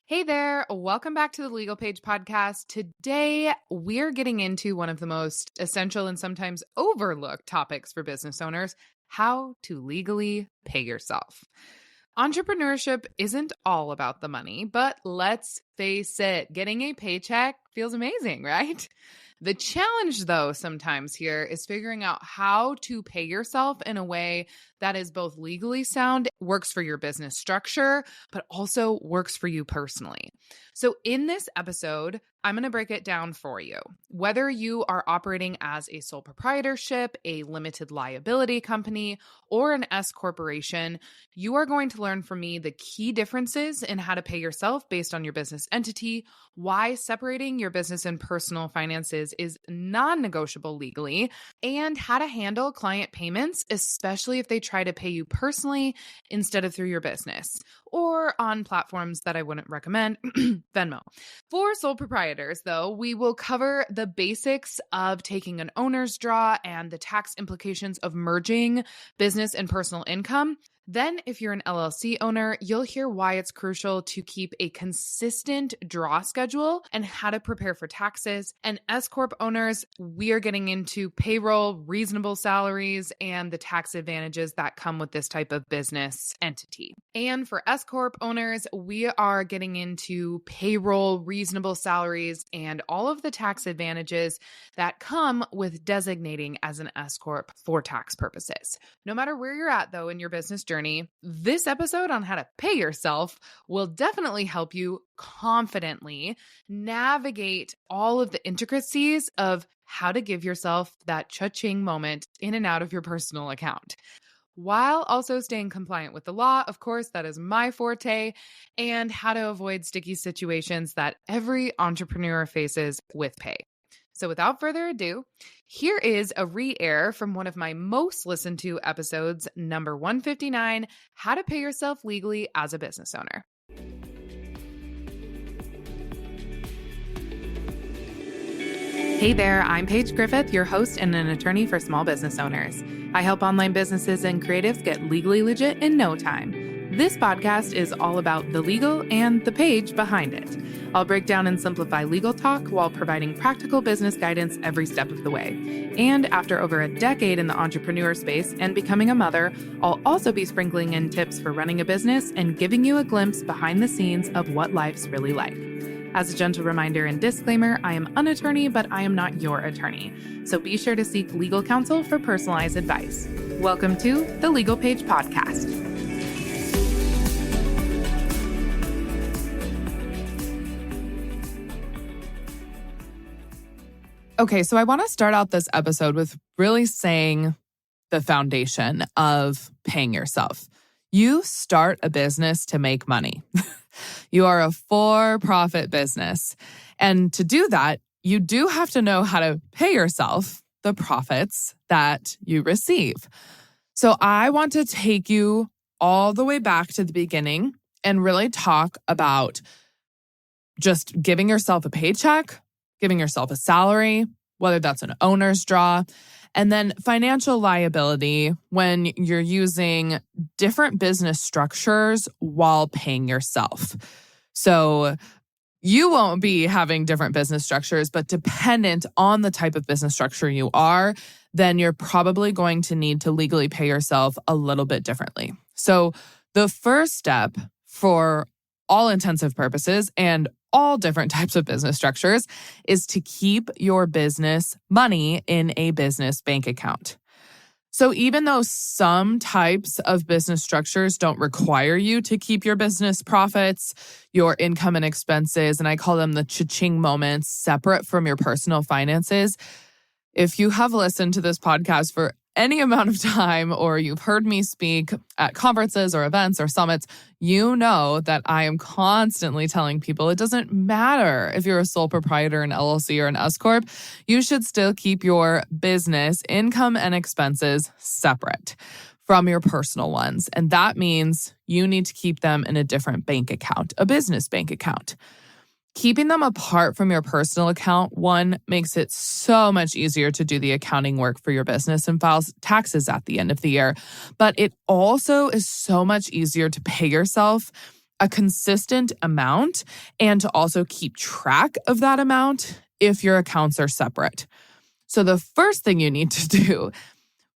Hey there, welcome back to the Legal Paige Podcast. Today, we're getting into one of the most essential and sometimes overlooked topics for business owners: how to legally pay yourself. Entrepreneurship isn't all about the money, but let's face it, getting a paycheck feels amazing, right? The challenge, though, sometimes here is figuring out how to pay yourself in a way that is both legally sound, works for your business structure, but also works for you personally. So in this episode, I'm going to break it down for you. Whether you are operating as a sole proprietorship, a limited liability company, or an S corporation, you are going to learn from me the key differences in how to pay yourself based on your business entity, why separating your business and personal finances is non-negotiable legally, and how to handle client payments, especially if they try to pay you personally instead of through your business, or on platforms that I wouldn't recommend, Venmo. For sole proprietors, though, we will cover the basics of taking an owner's draw and the tax implications of merging business and personal income. Then, if you're an LLC owner, you'll hear why it's crucial to keep a consistent draw schedule and how to prepare for taxes. And S-Corp owners, we are getting into payroll, reasonable salaries, and the tax advantages that come with this type of business entity. And for S-Corp owners, we are getting into payroll, reasonable salaries, and all of the tax advantages that come with designating as an S-Corp for tax purposes. No matter where you're at, though, in your business journey, this episode on how to pay yourself will definitely help you confidently navigate all of the intricacies of how to give yourself that cha-ching moment in and out of your personal account, while also staying compliant with the law. Of course, that is my forte, and how to avoid sticky situations that every entrepreneur faces with pay. So without further ado, here is a re-air from one of my most listened to episodes, number 159, How to Pay Yourself Legally as a Business Owner. Hey there, I'm Paige Griffith, your host and an attorney for small business owners. I help online businesses and creatives get legally legit in no time. This podcast is all about the legal and the page behind it. I'll break down and simplify legal talk while providing practical business guidance every step of the way. And after over a decade in the entrepreneur space and becoming a mother, I'll also be sprinkling in tips for running a business and giving you a glimpse behind the scenes of what life's really like. As a gentle reminder and disclaimer, I am an attorney, but I am not your attorney. So be sure to seek legal counsel for personalized advice. Welcome to the Legal Paige Podcast. Okay, so I want to start out this episode with really saying the foundation of paying yourself. You start a business to make money. You are a for-profit business. And to do that, you do have to know how to pay yourself the profits that you receive. So I want to take you all the way back to the beginning and really talk about just giving yourself a paycheck, giving yourself a salary, whether that's an owner's draw, and then financial liability when you're using different business structures while paying yourself. So you won't be having different business structures, but dependent on the type of business structure you are, then you're probably going to need to legally pay yourself a little bit differently. So the first step for all intensive purposes and all different types of business structures is to keep your business money in a business bank account. So even though some types of business structures don't require you to keep your business profits, your income and expenses, and I call them the cha-ching moments, separate from your personal finances, if you have listened to this podcast for any amount of time, or you've heard me speak at conferences or events or summits, you know that I am constantly telling people it doesn't matter if you're a sole proprietor, an LLC, or an S-Corp, you should still keep your business income and expenses separate from your personal ones. And that means you need to keep them in a different bank account, a business bank account. Keeping them apart from your personal account, one, makes it so much easier to do the accounting work for your business and file taxes at the end of the year. But it also is so much easier to pay yourself a consistent amount and to also keep track of that amount if your accounts are separate. So the first thing you need to do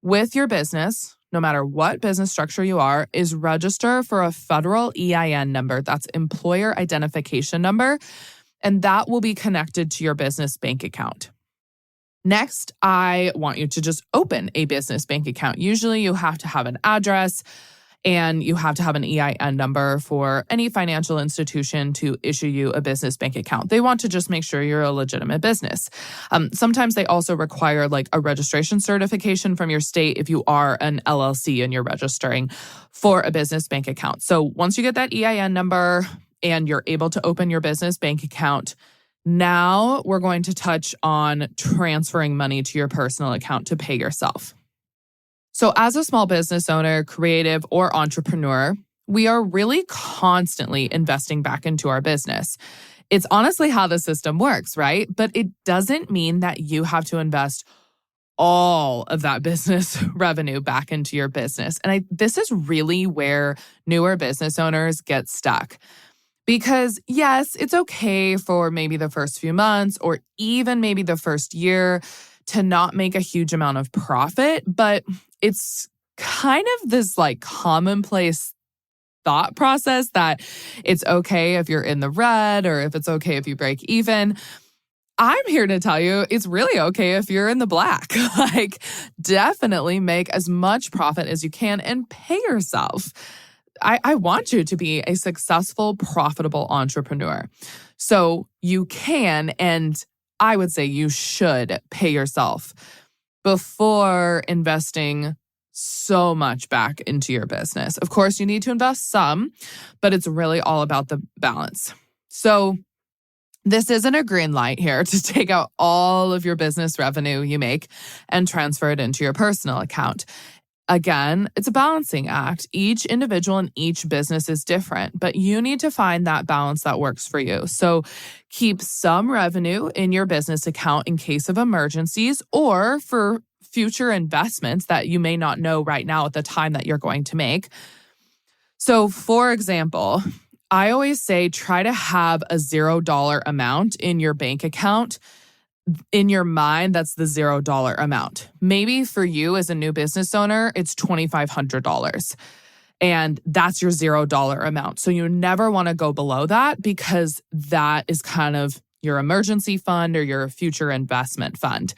with your business, no matter what business structure you are, is register for a federal EIN number. That's Employer Identification Number, and that will be connected to your business bank account. Next, I want you to just open a business bank account. Usually you have to have an address and you have to have an EIN number for any financial institution to issue you a business bank account. They want to just make sure you're a legitimate business. Sometimes they also require like a registration certification from your state if you are an LLC and you're registering for a business bank account. So once you get that EIN number and you're able to open your business bank account, now we're going to touch on transferring money to your personal account to pay yourself. So as a small business owner, creative, or entrepreneur, we are really constantly investing back into our business. It's honestly how the system works, right? But it doesn't mean that you have to invest all of that business revenue back into your business. And this is really where newer business owners get stuck. Because yes, it's okay for maybe the first few months or even maybe the first year to not make a huge amount of profit, but it's kind of this like commonplace thought process that it's okay if you're in the red or if it's okay if you break even. I'm here to tell you it's really okay if you're in the black. Like, definitely make as much profit as you can and pay yourself. I want you to be a successful, profitable entrepreneur. So you can, and I would say you should pay yourself before investing so much back into your business. Of course, you need to invest some, but it's really all about the balance. So this isn't a green light here to take out all of your business revenue you make and transfer it into your personal account. Again, it's a balancing act. Each individual and each business is different, but you need to find that balance that works for you. So keep some revenue in your business account in case of emergencies or for future investments that you may not know right now at the time that you're going to make. So for example, I always say try to have a $0 amount in your bank account. In your mind, that's the $0 amount. Maybe for you as a new business owner, it's $2,500. And that's your $0 amount. So you never want to go below that because that is kind of your emergency fund or your future investment fund.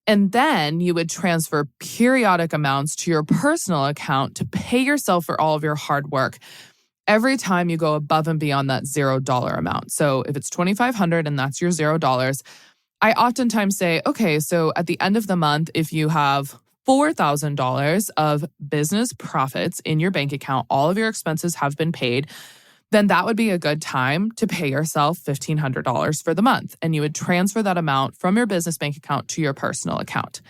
And then you would transfer periodic amounts to your personal account to pay yourself for all of your hard work every time you go above and beyond that $0 amount. So if it's $2,500 and that's your $0, I oftentimes say, okay, so at the end of the month, if you have $4,000 of business profits in your bank account, all of your expenses have been paid, then that would be a good time to pay yourself $1,500 for the month. And you would transfer that amount from your business bank account to your personal account.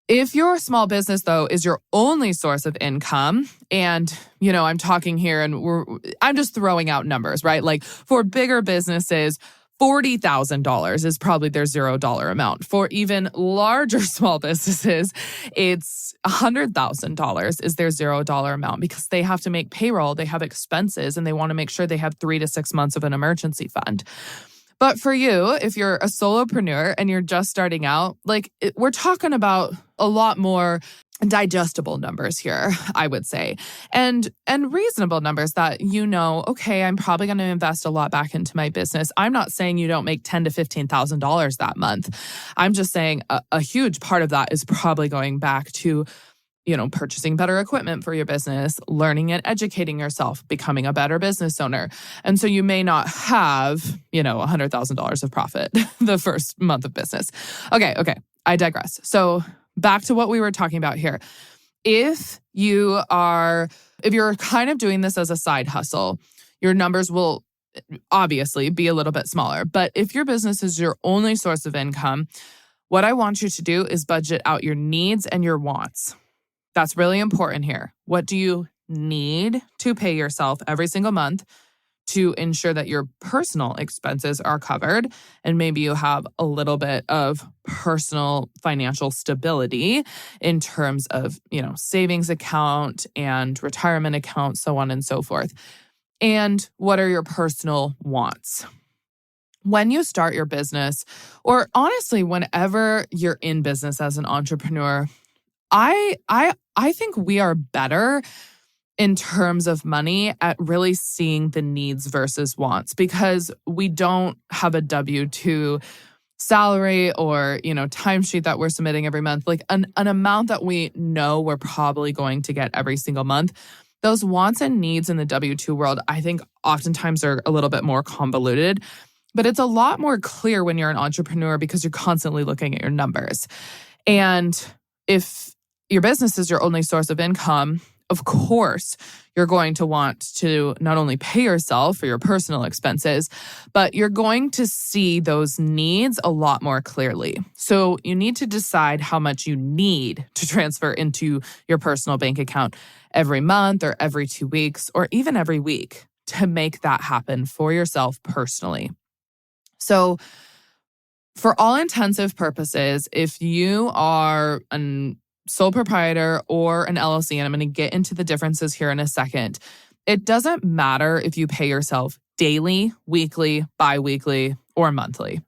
If your small business, though, is your only source of income, and, I'm talking here and I'm just throwing out numbers, right? Like for bigger businesses, $40,000 is probably their $0 amount. For even larger small businesses, it's $100,000 is their $0 amount because they have to make payroll, they have expenses, and they want to make sure they have 3 to 6 months of an emergency fund. But for you, if you're a solopreneur and you're just starting out, we're talking about a lot more digestible numbers here, I would say, and reasonable numbers that okay, I'm probably going to invest a lot back into my business. I'm not saying you don't make $10,000 to $15,000 that month. I'm just saying a huge part of that is probably going back to purchasing better equipment for your business, learning and educating yourself, becoming a better business owner. And so you may not have, $100,000 of profit the first month of business. Okay, I digress. So back to what we were talking about here. If you're kind of doing this as a side hustle, your numbers will obviously be a little bit smaller. But if your business is your only source of income, what I want you to do is budget out your needs and your wants. That's really important here. What do you need to pay yourself every single month to ensure that your personal expenses are covered? And maybe you have a little bit of personal financial stability in terms of, savings account and retirement account, so on and so forth. And what are your personal wants? When you start your business, or honestly, whenever you're in business as an entrepreneur, I think we are better in terms of money at really seeing the needs versus wants, because we don't have a W-2 salary or, timesheet that we're submitting every month, like an amount that we know we're probably going to get every single month. Those wants and needs in the W-2 world, I think oftentimes are a little bit more convoluted, but it's a lot more clear when you're an entrepreneur because you're constantly looking at your numbers. And if your business is your only source of income, of course, you're going to want to not only pay yourself for your personal expenses, but you're going to see those needs a lot more clearly. So you need to decide how much you need to transfer into your personal bank account every month or every 2 weeks or even every week to make that happen for yourself personally. So for all intensive purposes, if you are an sole proprietor or an LLC, and I'm going to get into the differences here in a second, it doesn't matter if you pay yourself daily, weekly, bi-weekly, or monthly.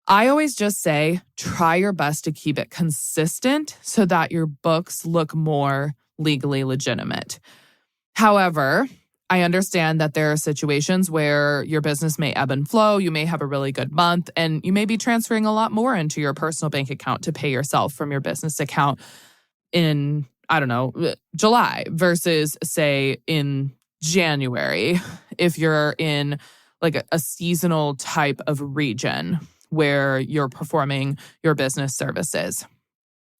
I always just say, try your best to keep it consistent so that your books look more legally legitimate. However, I understand that there are situations where your business may ebb and flow. You may have a really good month and you may be transferring a lot more into your personal bank account to pay yourself from your business account in, July versus say in January, if you're in like a seasonal type of region where you're performing your business services.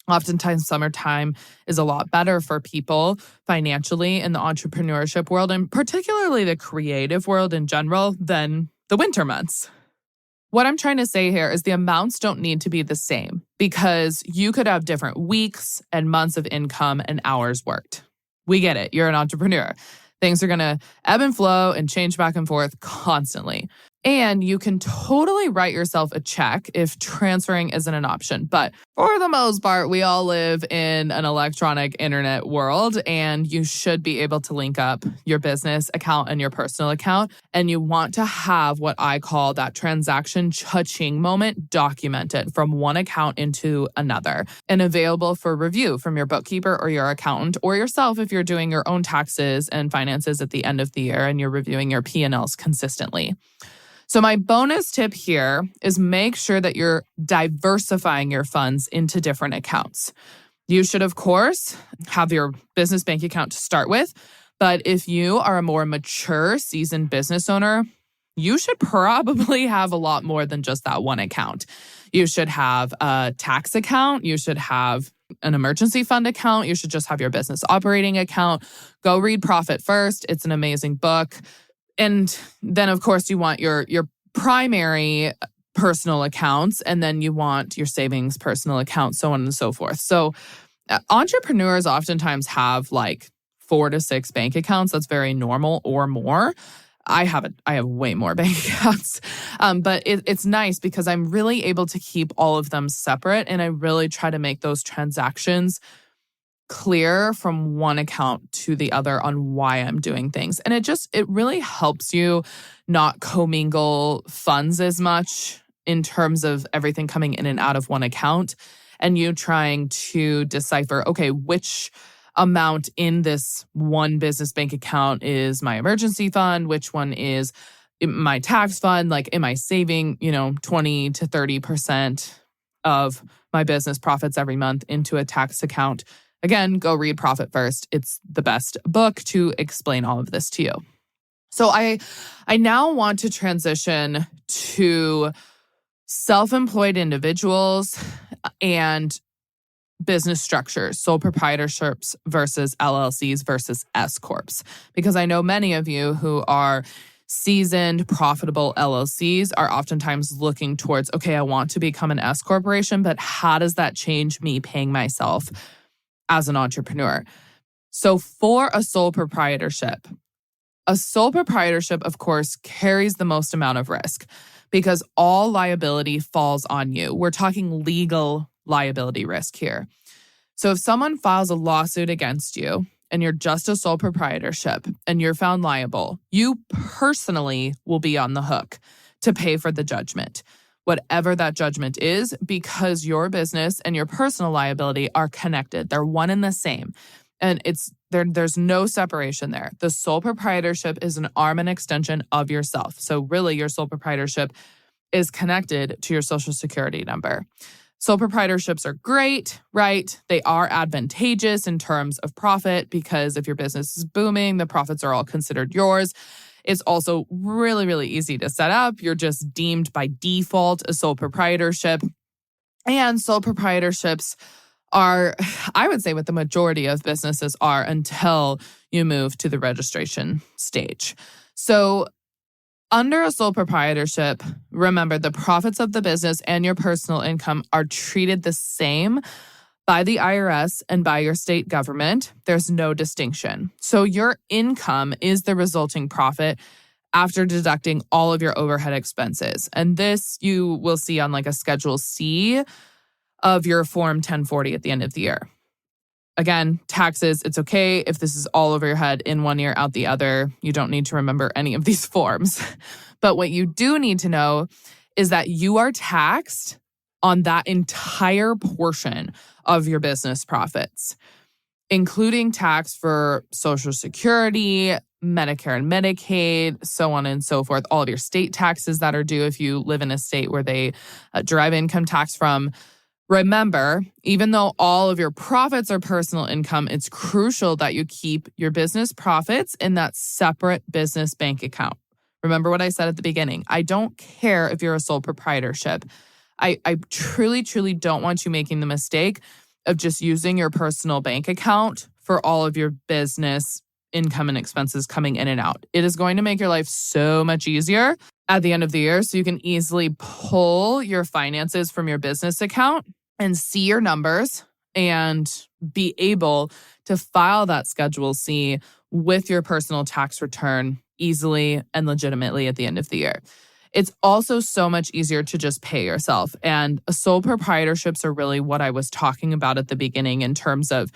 Oftentimes, summertime is a lot better for people financially in the entrepreneurship world, and particularly the creative world in general, than the winter months. What I'm trying to say here is the amounts don't need to be the same because you could have different weeks and months of income and hours worked. We get it. You're an entrepreneur. Things are going to ebb and flow and change back and forth constantly. And you can totally write yourself a check if transferring isn't an option. But for the most part, we all live in an electronic internet world, and you should be able to link up your business account and your personal account. And you want to have what I call that transaction cha-ching moment documented from one account into another and available for review from your bookkeeper or your accountant or yourself if you're doing your own taxes and finances at the end of the year and you're reviewing your P&Ls consistently. So my bonus tip here is make sure that you're diversifying your funds into different accounts. You should, of course, have your business bank account to start with, but if you are a more mature, seasoned business owner, you should probably have a lot more than just that one account. You should have a tax account. You should have an emergency fund account. You should just have your business operating account. Go read Profit First. It's an amazing book. And then, of course, you want your primary personal accounts, and then you want your savings personal account, so on and so forth. So entrepreneurs oftentimes have like 4 to 6 bank accounts. That's very normal or more. I have way more bank accounts, but it's nice because I'm really able to keep all of them separate, and I really try to make those transactions clear from one account to the other on why I'm doing things. And it really helps you not commingle funds as much in terms of everything coming in and out of one account and you trying to decipher, okay, which amount in this one business bank account is my emergency fund, which one is my tax fund, like am I saving, 20 to 30% of my business profits every month into a tax account. Again, go read Profit First. It's the best book to explain all of this to you. So I now want to transition to self-employed individuals and business structures, sole proprietorships versus LLCs versus S-Corps. Because I know many of you who are seasoned, profitable LLCs are oftentimes looking towards, okay, I want to become an S corporation, but how does that change me paying myself as an entrepreneur? So for a sole proprietorship, of course, carries the most amount of risk because all liability falls on you. We're talking legal liability risk here. So if someone files a lawsuit against you and you're just a sole proprietorship and you're found liable, you personally will be on the hook to pay for the judgment, whatever that judgment is, because your business and your personal liability are connected. They're one and the same. And there's no separation there. The sole proprietorship is an arm and extension of yourself. So really, your sole proprietorship is connected to your Social Security number. Sole proprietorships are great, right? They are advantageous in terms of profit because if your business is booming, the profits are all considered yours. It's also really, really easy to set up. You're just deemed by default a sole proprietorship. And sole proprietorships are, I would say what the majority of businesses are until you move to the registration stage. So under a sole proprietorship, remember the profits of the business and your personal income are treated the same by the IRS and by your state government. There's no distinction. So your income is the resulting profit after deducting all of your overhead expenses. And this you will see on like a Schedule C of your Form 1040 at the end of the year. Again, taxes, it's okay if this is all over your head in one year, out the other. You don't need to remember any of these forms. But what you do need to know is that you are taxed on that entire portion of your business profits, including tax for Social Security, Medicare and Medicaid, so on and so forth, all of your state taxes that are due if you live in a state where they derive income tax from. Remember, even though all of your profits are personal income, it's crucial that you keep your business profits in that separate business bank account. Remember what I said at the beginning. I don't care if you're a sole proprietorship. I truly, truly don't want you making the mistake of just using your personal bank account for all of your business income and expenses coming in and out. It is going to make your life so much easier at the end of the year so you can easily pull your finances from your business account and see your numbers and be able to file that Schedule C with your personal tax return easily and legitimately at the end of the year. It's also so much easier to just pay yourself. And sole proprietorships are really what I was talking about at the beginning in terms of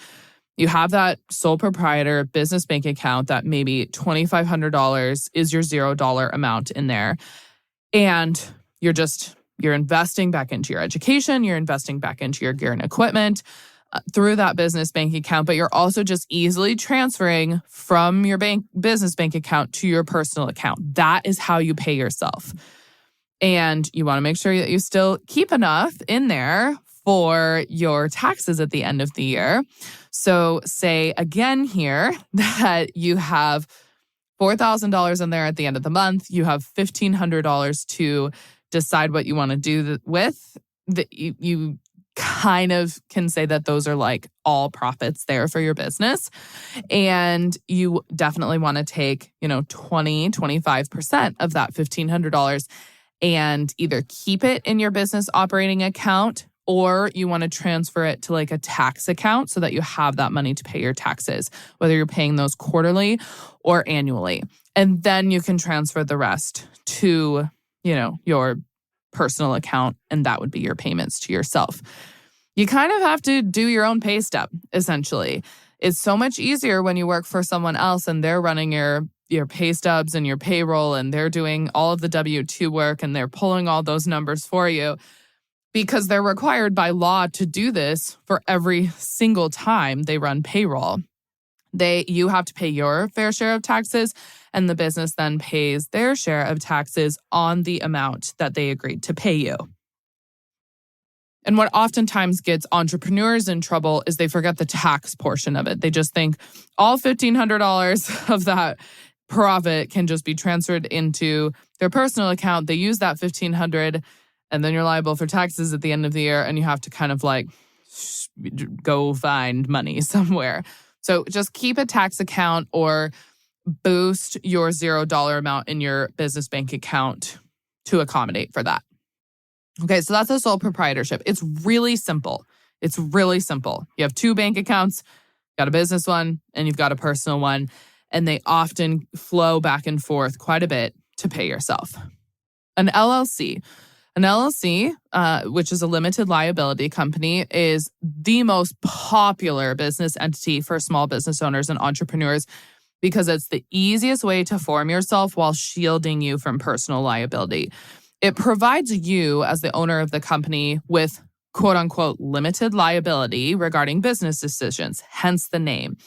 you have that sole proprietor business bank account that maybe $2,500 is your $0 amount in there. And you're investing back into your education, you're investing back into your gear and equipment through that business bank account, but you're also just easily transferring from your business bank account to your personal account. That is how you pay yourself. And you want to make sure that you still keep enough in there for your taxes at the end of the year. So say again here that you have $4,000 in there at the end of the month. You have $1,500 to decide what you want to do with. You kind of can say that those are like all profits there for your business. And you definitely want to take, 25% of that $1,500 and either keep it in your business operating account or you want to transfer it to like a tax account so that you have that money to pay your taxes, whether you're paying those quarterly or annually. And then you can transfer the rest to, your personal account, and that would be your payments to yourself. You kind of have to do your own pay stub, essentially. It's so much easier when you work for someone else and they're running your pay stubs and your payroll and they're doing all of the W-2 work and they're pulling all those numbers for you because they're required by law to do this for every single time they run payroll. You have to pay your fair share of taxes, and the business then pays their share of taxes on the amount that they agreed to pay you. And what oftentimes gets entrepreneurs in trouble is they forget the tax portion of it. They just think all $1,500 of that profit can just be transferred into their personal account. They use that $1,500, and then you're liable for taxes at the end of the year, and you have to kind of like go find money somewhere. So just keep a tax account or boost your $0 amount in your business bank account to accommodate for that. Okay, so that's a sole proprietorship. It's really simple. You have two bank accounts, you've got a business one, and you've got a personal one, and they often flow back and forth quite a bit to pay yourself. An LLC. An LLC, which is a limited liability company, is the most popular business entity for small business owners and entrepreneurs because it's the easiest way to form yourself while shielding you from personal liability. It provides you, as the owner of the company, with quote unquote limited liability regarding business decisions, hence the name.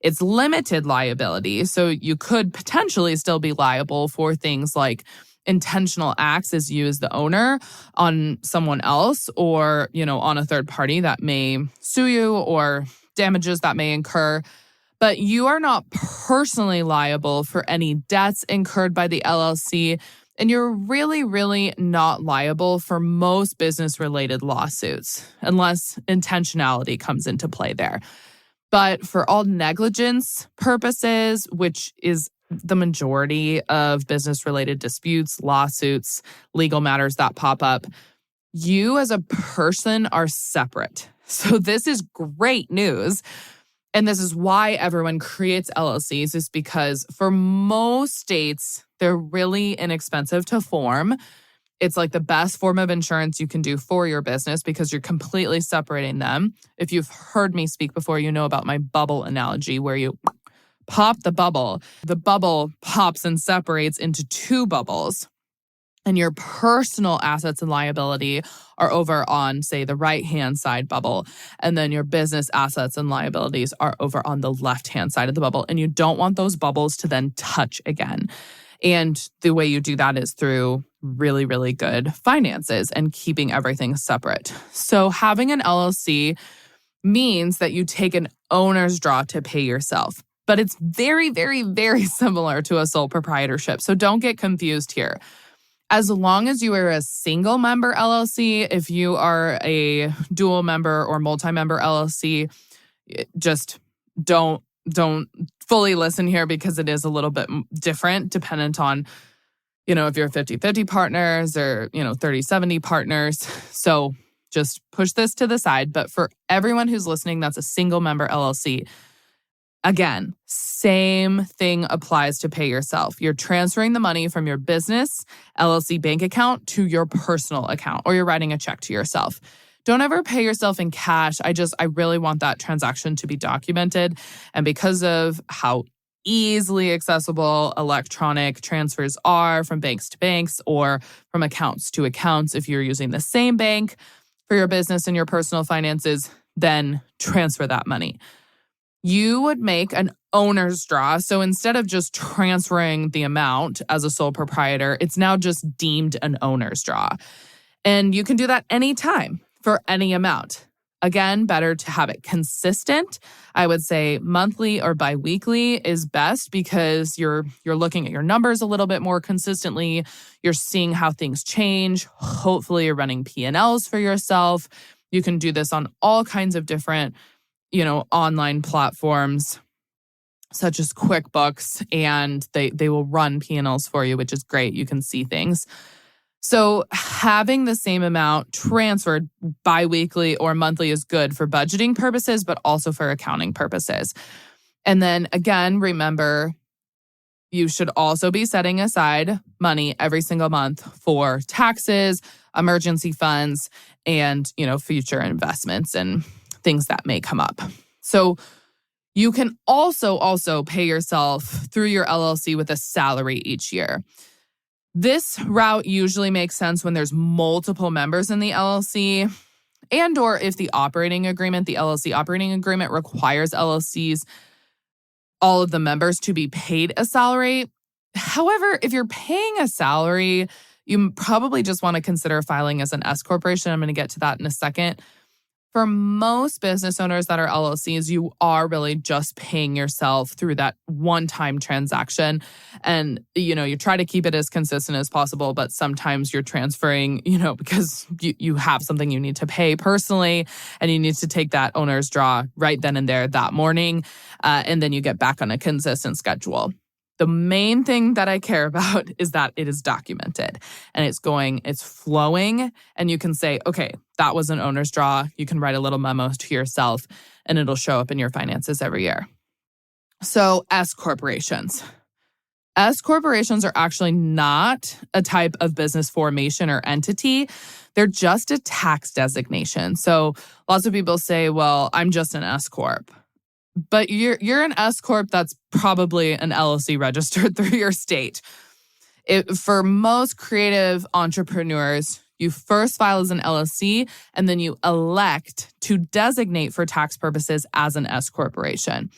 It's limited liability, so you could potentially still be liable for things like intentional acts as you as the owner on someone else or, on a third party that may sue you or damages that may incur. But you are not personally liable for any debts incurred by the LLC, and you're really, really not liable for most business-related lawsuits unless intentionality comes into play there. But for all negligence purposes, which is the majority of business-related disputes, lawsuits, legal matters that pop up, you as a person are separate. So this is great news. And this is why everyone creates LLCs, is because for most states, they're really inexpensive to form. It's like the best form of insurance you can do for your business because you're completely separating them. If you've heard me speak before, you know about my bubble analogy where you pop the bubble pops and separates into two bubbles. And your personal assets and liability are over on, say, the right-hand side bubble. And then your business assets and liabilities are over on the left-hand side of the bubble. And you don't want those bubbles to then touch again. And the way you do that is through really, really good finances and keeping everything separate. So having an LLC means that you take an owner's draw to pay yourself. But it's very, very, very similar to a sole proprietorship. So don't get confused here. As long as you are a single member LLC, if you are a dual member or multi-member LLC, just don't fully listen here because it is a little bit different dependent on, if you're 50-50 partners or, 30-70 partners. So just push this to the side. But for everyone who's listening, that's a single member LLC. Again, same thing applies to pay yourself. You're transferring the money from your business LLC bank account to your personal account, or you're writing a check to yourself. Don't ever pay yourself in cash. I really want that transaction to be documented. And because of how easily accessible electronic transfers are from banks to banks or from accounts to accounts, if you're using the same bank for your business and your personal finances, then transfer that money. You would make an owner's draw. So instead of just transferring the amount as a sole proprietor, it's now just deemed an owner's draw. And you can do that anytime for any amount. Again, better to have it consistent. I would say monthly or biweekly is best because you're looking at your numbers a little bit more consistently. You're seeing how things change. Hopefully you're running P&Ls for yourself. You can do this on all kinds of different online platforms such as QuickBooks, and they will run P&Ls for you, which is great. You can see things. So having the same amount transferred biweekly or monthly is good for budgeting purposes, but also for accounting purposes. And then again, remember, you should also be setting aside money every single month for taxes, emergency funds, and, future investments and things that may come up. So you can also pay yourself through your LLC with a salary each year. This route usually makes sense when there's multiple members in the LLC and or if the LLC operating agreement requires LLCs, all of the members to be paid a salary. However, if you're paying a salary, you probably just want to consider filing as an S-Corporation. I'm going to get to that in a second. For most business owners that are LLCs, you are really just paying yourself through that one-time transaction. And, you try to keep it as consistent as possible, but sometimes you're transferring, because you have something you need to pay personally, and you need to take that owner's draw right then and there that morning, and then you get back on a consistent schedule. The main thing that I care about is that it is documented and it's flowing, and you can say, okay, that was an owner's draw. You can write a little memo to yourself and it'll show up in your finances every year. So S corporations. S corporations are actually not a type of business formation or entity. They're just a tax designation. So lots of people say, well, I'm just an S-Corp. But you're an S-Corp that's probably an LLC registered through your state. For most creative entrepreneurs, you first file as an LLC, and then you elect to designate for tax purposes as an S corporation.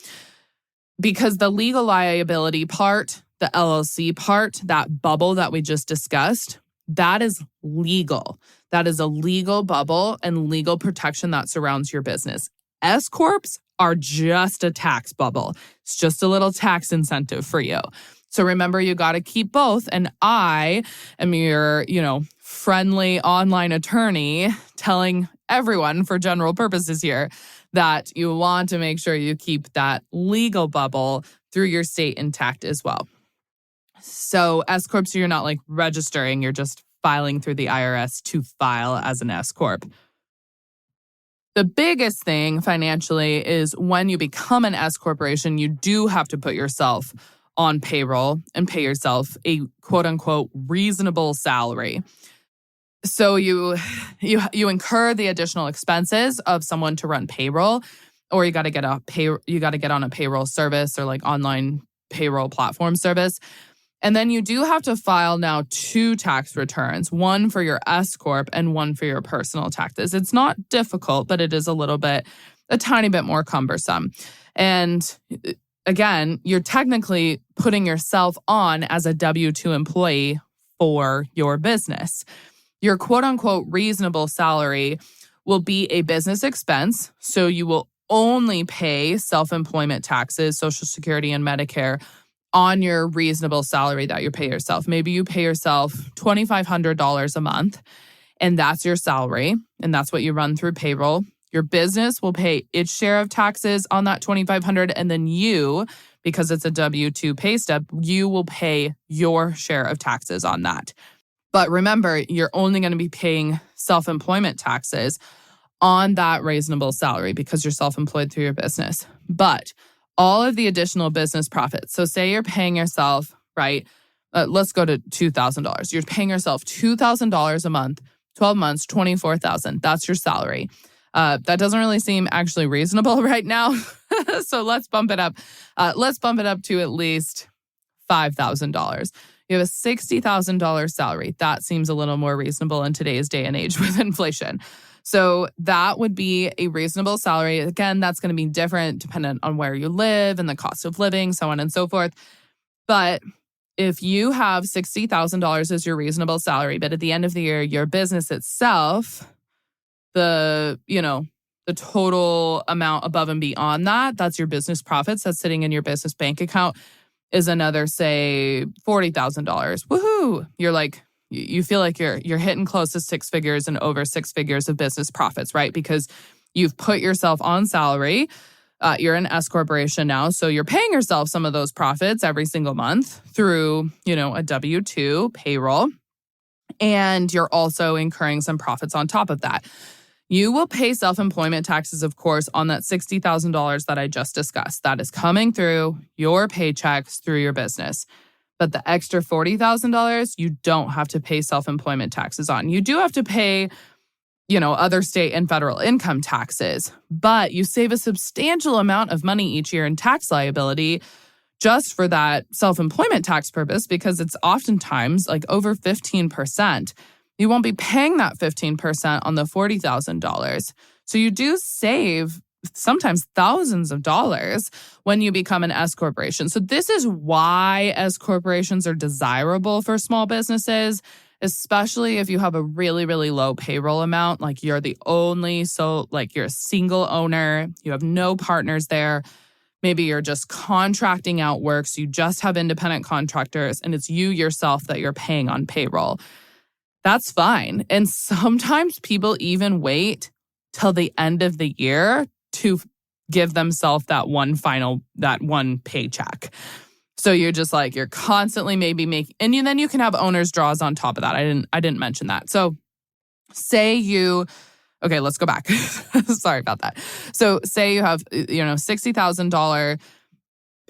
Because the legal liability part, the LLC part, that bubble that we just discussed, that is legal. That is a legal bubble and legal protection that surrounds your business. S-Corps are just a tax bubble. It's just a little tax incentive for you. So remember, you got to keep both. And I am your, friendly online attorney telling everyone for general purposes here that you want to make sure you keep that legal bubble through your state intact as well. So S-Corp, so you're not like registering, you're just filing through the IRS to file as an S-Corp. The biggest thing financially is when you become an S corporation, you do have to put yourself on payroll and pay yourself a quote unquote reasonable salary. So you incur the additional expenses of someone to run payroll, or you got to get on a payroll service or like online payroll platform service. And then you do have to file now 2 tax returns, one for your S-Corp and one for your personal taxes. It's not difficult, but it is a tiny bit more cumbersome. And again, you're technically putting yourself on as a W-2 employee for your business. Your quote-unquote reasonable salary will be a business expense, so you will only pay self-employment taxes, Social Security, and Medicare on your reasonable salary that you pay yourself. Maybe you pay yourself $2,500 a month, and that's your salary, and that's what you run through payroll. Your business will pay its share of taxes on that $2,500, and then you, because it's a W-2 pay stub, you will pay your share of taxes on that. But remember, you're only going to be paying self-employment taxes on that reasonable salary because you're self-employed through your business. But all of the additional business profits. So say you're paying yourself, right? Let's go to $2,000. You're paying yourself $2,000 a month, 12 months, $24,000. That's your salary. That doesn't really seem actually reasonable right now. So let's bump it up. Let's bump it up to at least $5,000. You have a $60,000 salary. That seems a little more reasonable in today's day and age with inflation. So that would be a reasonable salary. Again, that's going to be different dependent on where you live and the cost of living, so on and so forth. But if you have $60,000 as your reasonable salary, but at the end of the year, your business itself, the total amount above and beyond that, that's your business profits that's sitting in your business bank account, is another, say, $40,000. Woohoo! You're like, you feel like you're hitting close to 6 figures and over 6 figures of business profits, right? Because you've put yourself on salary. You're an S corporation now, so you're paying yourself some of those profits every single month through, a W-2 payroll. And you're also incurring some profits on top of that. You will pay self-employment taxes, of course, on that $60,000 that I just discussed. That is coming through your paychecks through your business. But the extra $40,000, you don't have to pay self-employment taxes on. You do have to pay, other state and federal income taxes, but you save a substantial amount of money each year in tax liability just for that self-employment tax purpose, because it's oftentimes like over 15%. You won't be paying that 15% on the $40,000. So you do save sometimes thousands of dollars when you become an S corporation. So this is why S corporations are desirable for small businesses, especially if you have a really, really low payroll amount, like you're you're a single owner, you have no partners there. Maybe you're just contracting out work, so you just have independent contractors, and it's you yourself that you're paying on payroll. That's fine. And sometimes people even wait till the end of the year to give themselves that one paycheck. So you're just like, you're constantly maybe making, and then you can have owner's draws on top of that. I didn't mention that. So okay, let's go back. Sorry about that. So say you have, $60,000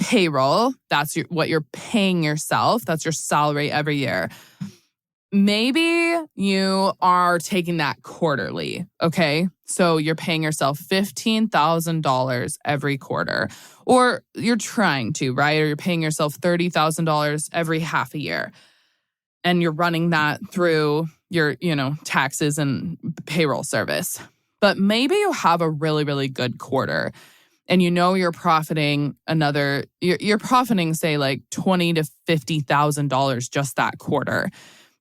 payroll. That's what you're paying yourself. That's your salary every year. Maybe you are taking that quarterly, okay? So you're paying yourself $15,000 every quarter, or you're trying to, right? Or you're paying yourself $30,000 every half a year. And you're running that through your, taxes and payroll service. But maybe you have a really, really good quarter and you're profiting you're profiting, say, like $20,000 to $50,000 just that quarter.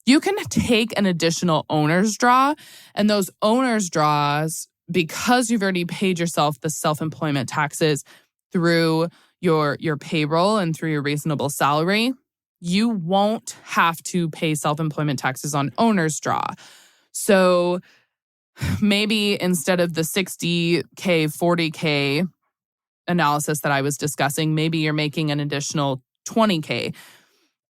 You can take an additional owner's draw, and those owner's draws, because you've already paid yourself the self-employment taxes through your payroll and through your reasonable salary, you won't have to pay self-employment taxes on owner's draw. So maybe instead of the $60K, $40K analysis that I was discussing, maybe you're making an additional $20K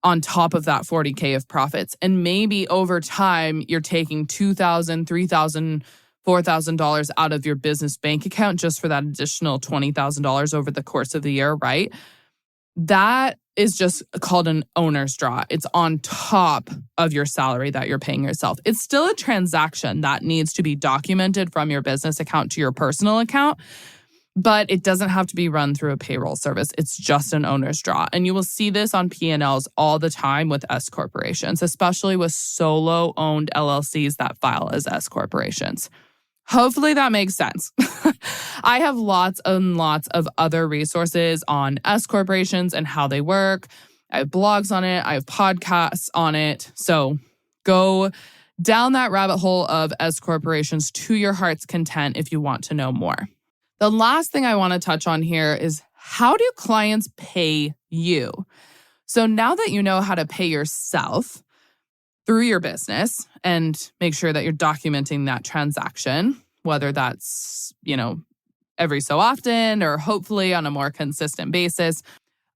on top of that $40K of profits. And maybe over time, you're taking $2,000, $3,000, $4,000 out of your business bank account just for that additional $20,000 over the course of the year, right? That is just called an owner's draw. It's on top of your salary that you're paying yourself. It's still a transaction that needs to be documented from your business account to your personal account, but it doesn't have to be run through a payroll service. It's just an owner's draw. And you will see this on P&Ls all the time with S corporations, especially with solo-owned LLCs that file as S corporations. Hopefully that makes sense. I have lots and lots of other resources on S corporations and how they work. I have blogs on it. I have podcasts on it. So go down that rabbit hole of S corporations to your heart's content if you want to know more. The last thing I want to touch on here is, how do clients pay you? So now that you know how to pay yourself through your business and make sure that you're documenting that transaction, whether that's, every so often or hopefully on a more consistent basis,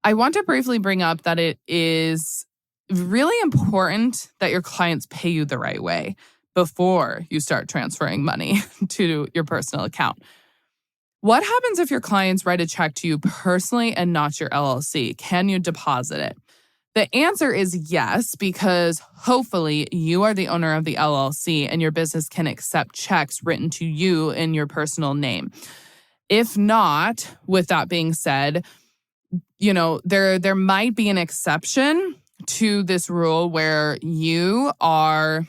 I want to briefly bring up that it is really important that your clients pay you the right way before you start transferring money to your personal account. What happens if your clients write a check to you personally and not your LLC? Can you deposit it? The answer is yes, because hopefully you are the owner of the LLC and your business can accept checks written to you in your personal name. If not, with that being said, there might be an exception to this rule where you are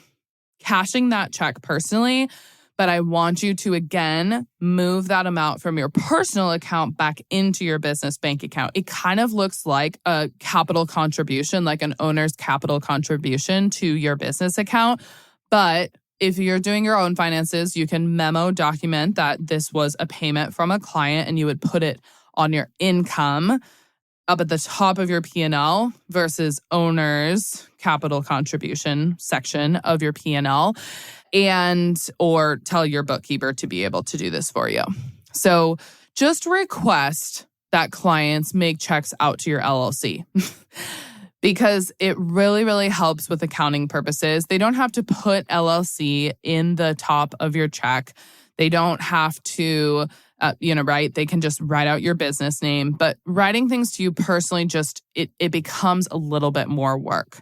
cashing that check personally, but I want you to, again, move that amount from your personal account back into your business bank account. It kind of looks like a capital contribution, like an owner's capital contribution to your business account. But if you're doing your own finances, you can memo document that this was a payment from a client and you would put it on your income up at the top of your P&L versus owner's capital contribution section of your P&L. Or tell your bookkeeper to be able to do this for you. So just request that clients make checks out to your LLC because it really, really helps with accounting purposes. They don't have to put LLC in the top of your check. They don't have to, write. They can just write out your business name. But writing things to you personally, it becomes a little bit more work.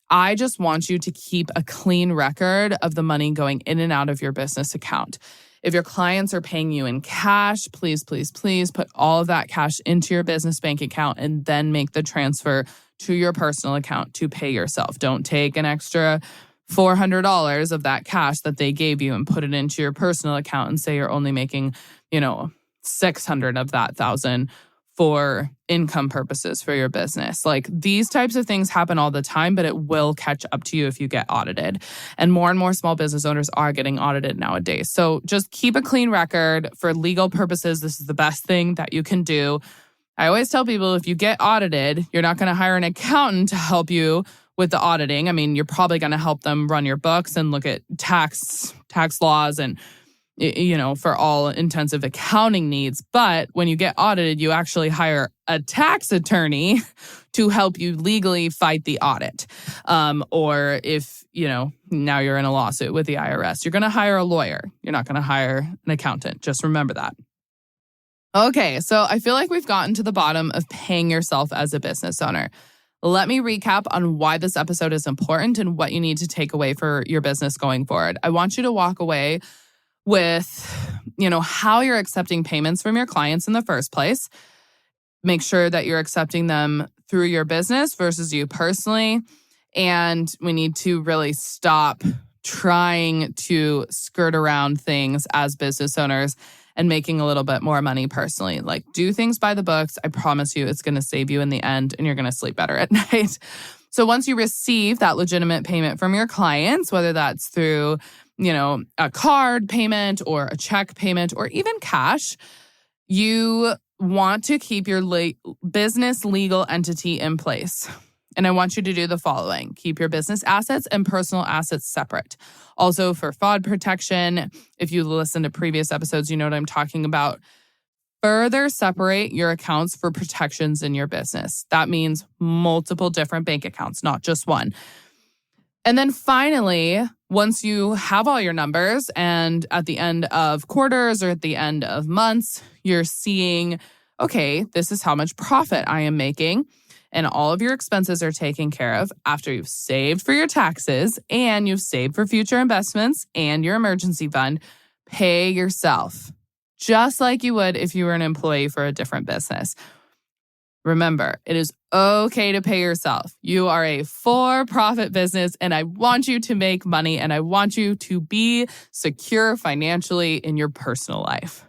I just want you to keep a clean record of the money going in and out of your business account. If your clients are paying you in cash, please, please, please put all of that cash into your business bank account and then make the transfer to your personal account to pay yourself. Don't take an extra $400 of that cash that they gave you and put it into your personal account and say you're only making, $600 of that $1,000 for income purposes for your business. Like, these types of things happen all the time, but it will catch up to you if you get audited. And more small business owners are getting audited nowadays. So just keep a clean record. For legal purposes, this is the best thing that you can do. I always tell people, if you get audited, you're not going to hire an accountant to help you with the auditing. I mean, you're probably going to help them run your books and look at tax laws and for all intensive accounting needs. But when you get audited, you actually hire a tax attorney to help you legally fight the audit. Or if, now you're in a lawsuit with the IRS, you're going to hire a lawyer. You're not going to hire an accountant. Just remember that. Okay, so I feel like we've gotten to the bottom of paying yourself as a business owner. Let me recap on why this episode is important and what you need to take away for your business going forward. I want you to walk away with, how you're accepting payments from your clients in the first place. Make sure that you're accepting them through your business versus you personally. And we need to really stop trying to skirt around things as business owners and making a little bit more money personally. Like, do things by the books. I promise you it's going to save you in the end and you're going to sleep better at night. So once you receive that legitimate payment from your clients, whether that's through, a card payment or a check payment or even cash, you want to keep your business legal entity in place. And I want you to do the following. Keep your business assets and personal assets separate. Also, for fraud protection, if you listen to previous episodes, you know what I'm talking about. Further separate your accounts for protections in your business. That means multiple different bank accounts, not just one. And then finally, once you have all your numbers and at the end of quarters or at the end of months, you're seeing, okay, this is how much profit I am making. And all of your expenses are taken care of after you've saved for your taxes and you've saved for future investments and your emergency fund. Pay yourself, just like you would if you were an employee for a different business. Remember, it is okay to pay yourself. You are a for-profit business, and I want you to make money, and I want you to be secure financially in your personal life.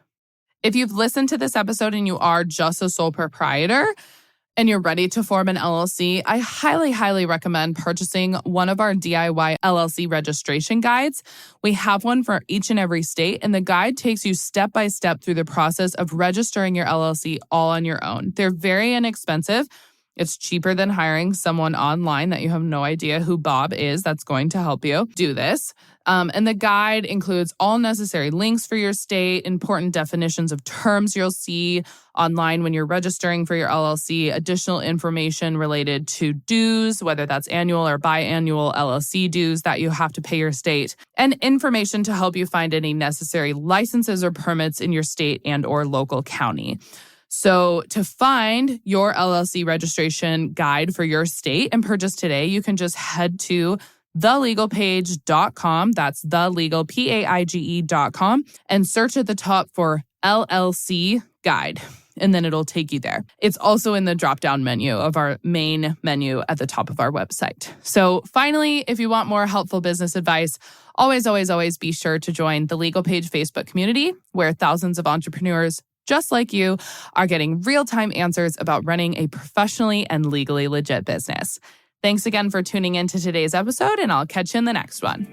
If you've listened to this episode and you are just a sole proprietor, and you're ready to form an LLC, I highly, highly recommend purchasing one of our DIY LLC registration guides. We have one for each and every state, and the guide takes you step by step through the process of registering your LLC all on your own. They're very inexpensive. It's cheaper than hiring someone online that you have no idea who Bob is that's going to help you do this. And the guide includes all necessary links for your state, important definitions of terms you'll see online when you're registering for your LLC, additional information related to dues, whether that's annual or biannual LLC dues that you have to pay your state, and information to help you find any necessary licenses or permits in your state and or local county. So to find your LLC registration guide for your state and purchase today, you can just head to thelegalpaige.com. That's thelegalpaige.com and search at the top for LLC guide. And then it'll take you there. It's also in the drop-down menu of our main menu at the top of our website. So finally, if you want more helpful business advice, always, always, always be sure to join the Legal Paige Facebook community, where thousands of entrepreneurs just like you are getting real-time answers about running a professionally and legally legit business. Thanks again for tuning in to today's episode, and I'll catch you in the next one.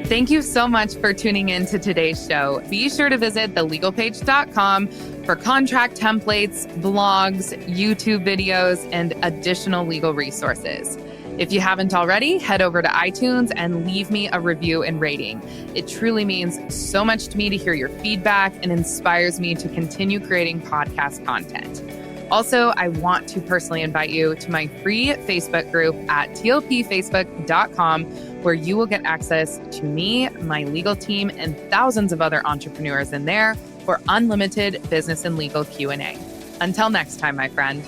Thank you so much for tuning in to today's show. Be sure to visit thelegalpaige.com for contract templates, blogs, YouTube videos, and additional legal resources. If you haven't already, head over to iTunes and leave me a review and rating. It truly means so much to me to hear your feedback and inspires me to continue creating podcast content. Also, I want to personally invite you to my free Facebook group at tlpfacebook.com, where you will get access to me, my legal team, and thousands of other entrepreneurs in there for unlimited business and legal Q&A. Until next time, my friend.